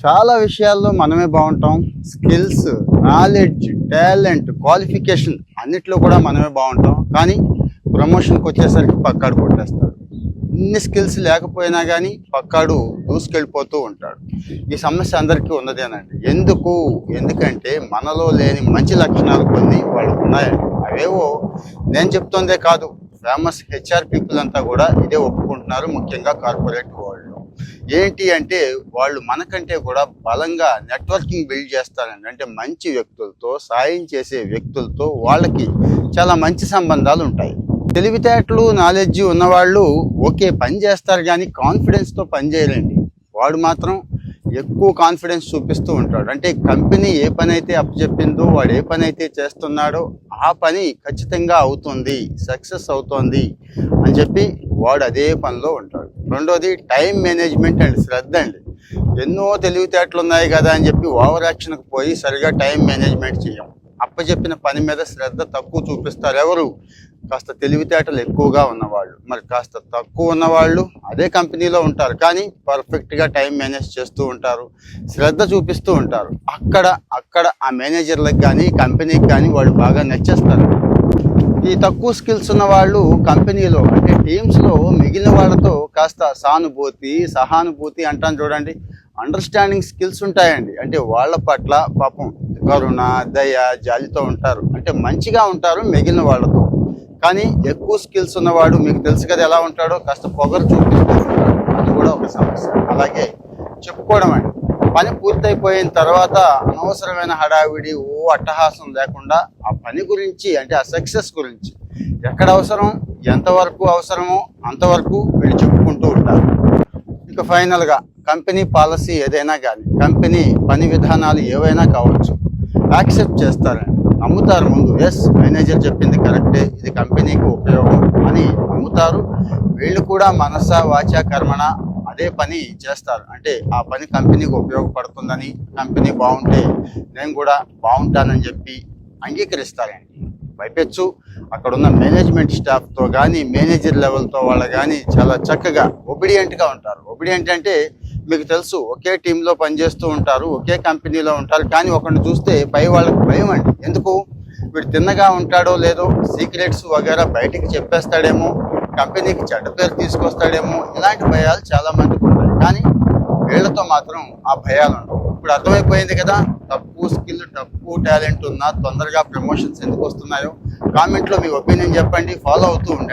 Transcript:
చాలా విషయాల్లో మనమే బాగుంటాం. స్కిల్స్, నాలెడ్జ్, టాలెంట్, క్వాలిఫికేషన్ అన్నిట్లో కూడా మనమే బాగుంటాం. కానీ ప్రమోషన్కి వచ్చేసరికి పక్కాడు కొట్టేస్తాడు. ఇన్ని స్కిల్స్ లేకపోయినా కానీ పక్కాడు దూసుకెళ్ళిపోతూ ఉంటాడు. ఈ సమస్య అందరికీ ఉన్నదేనండి. ఎందుకంటే మనలో లేని మంచి లక్షణాలు కొన్ని వాళ్ళకు ఉన్నాయండి. అవేవో నేను చెప్తోందే కాదు, ఫేమస్ హెచ్ఆర్ పీపుల్ అంతా కూడా ఇదే ఒప్పుకుంటున్నారు. ముఖ్యంగా కార్పొరేట్ వరల్డ్లో ఏంటి అంటే వాళ్ళు మనకంటే కూడా బలంగా నెట్వర్కింగ్ బిల్డ్ చేస్తారండి. అంటే మంచి వ్యక్తులతో, సాయం చేసే వ్యక్తులతో వాళ్ళకి చాలా మంచి సంబంధాలు ఉంటాయి. తెలివితేటలు, నాలెడ్జ్ ఉన్నవాళ్ళు ఓకే పని చేస్తారు, కానీ కాన్ఫిడెన్స్తో పని చేయలేండి. వాడు మాత్రం ఎక్కువ కాన్ఫిడెన్స్ చూపిస్తూ ఉంటాడు. అంటే కంపెనీ ఏ పని అయితే అప్పచెప్పిందో, వాడు ఏ పని అయితే చేస్తున్నాడో ఆ పని ఖచ్చితంగా అవుతుంది, సక్సెస్ అవుతుంది అని చెప్పి వాడు అదే పనిలో ఉంటాడు. రెండోది టైం మేనేజ్మెంట్ అండ్ శ్రద్ధ అండి. ఎన్నో తెలివితేటలు ఉన్నాయి కదా అని చెప్పి ఓవర్ యాక్షన్కి పోయి సరిగా టైం మేనేజ్మెంట్ చేయం. అప్పచెప్పిన పని మీద శ్రద్ధ తక్కువ చూపిస్తారు ఎవరు? కాస్త తెలివితేటలు ఎక్కువగా ఉన్నవాళ్ళు. మరి కాస్త తక్కువ ఉన్నవాళ్ళు అదే కంపెనీలో ఉంటారు, కానీ పర్ఫెక్ట్గా టైం మేనేజ్ చేస్తూ ఉంటారు, శ్రద్ధ చూపిస్తూ ఉంటారు. అక్కడ ఆ మేనేజర్లకు కానీ కంపెనీకి కానీ వాళ్ళు బాగా నచ్చేస్తారు. ఈ తక్కువ స్కిల్స్ ఉన్న వాళ్ళు కంపెనీలో అంటే టీమ్స్లో మిగిలిన వాళ్ళతో కాస్త సానుభూతి, సహానుభూతి అంటాను చూడండి, అండర్స్టాండింగ్ స్కిల్స్ ఉంటాయండి. అంటే వాళ్ళ పట్ల పాపం కరుణ, దయ, జాలితో ఉంటారు. అంటే మంచిగా ఉంటారు మిగిలిన వాళ్ళతో. కానీ ఎక్కువ స్కిల్స్ ఉన్నవాడు మీకు తెలుసు కదా ఎలా ఉంటాడో, కాస్త పొగరు చూపిస్తూ ఉంటాడు. అది కూడా ఒక సమస్య. అలాగే చెప్పుకోవడం అండి, పని పూర్తయిపోయిన తర్వాత అనవసరమైన హడావిడి, అట్టహాసం లేకుండా ఆ పని గురించి అంటే ఆ సక్సెస్ గురించి ఎక్కడ అవసరం, ఎంతవరకు అవసరమో అంతవరకు వీళ్ళు చెప్పుకుంటూ ఉంటారు. ఇక ఫైనల్గా కంపెనీ పాలసీ ఏదైనా కానీ, కంపెనీ పని విధానాలు ఏవైనా కావచ్చు, యాక్సెప్ట్ చేస్తారండి, నమ్ముతారు. ముందు ఎస్ మేనేజర్ చెప్పింది కరెక్టే, ఇది కంపెనీకి ఉపయోగం అని నమ్ముతారు. వీళ్ళు కూడా మనస వాచ కర్మణ అదే పని చేస్తారు. అంటే ఆ పని కంపెనీకి ఉపయోగపడుతుందని, కంపెనీ బాగుంటే నేను కూడా బాగుంటానని చెప్పి అంగీకరిస్తారండి. పైపెచ్చు అక్కడున్న మేనేజ్మెంట్ స్టాఫ్తో కానీ, మేనేజర్ లెవెల్తో వాళ్ళు కానీ చాలా చక్కగా ఒబిడియంట్గా ఉంటారు. ఒబిడియంట్ అంటే మీకు తెలుసు, ఒకే టీంలో పనిచేస్తూ ఉంటారు, ఒకే కంపెనీలో ఉంటారు, కానీ ఒకరిని చూస్తే పై వాళ్ళకు భయం అండి. ఎందుకు? వీడు తిన్నగా ఉంటాడో లేదో, సీక్రెట్స్ వగేరా బయటికి చెప్పేస్తాడేమో, కంపెనీకి చెడ్డ పేరు తీసుకొస్తాడేమో, ఇలాంటి భయాలు చాలా మందికి ఉంటాయి. కానీ వీళ్ళతో మాత్రం ఆ భయాలు ఉండవు. ఇప్పుడు అర్థమైపోయింది కదా, తక్కువ స్కిల్, తక్కువ టాలెంట్ ఉన్నా తొందరగా ప్రమోషన్స్ ఎందుకు వస్తున్నాయో. కామెంట్లో మీ ఒపీనియన్ చెప్పండి, ఫాలో అవుతూ ఉండండి.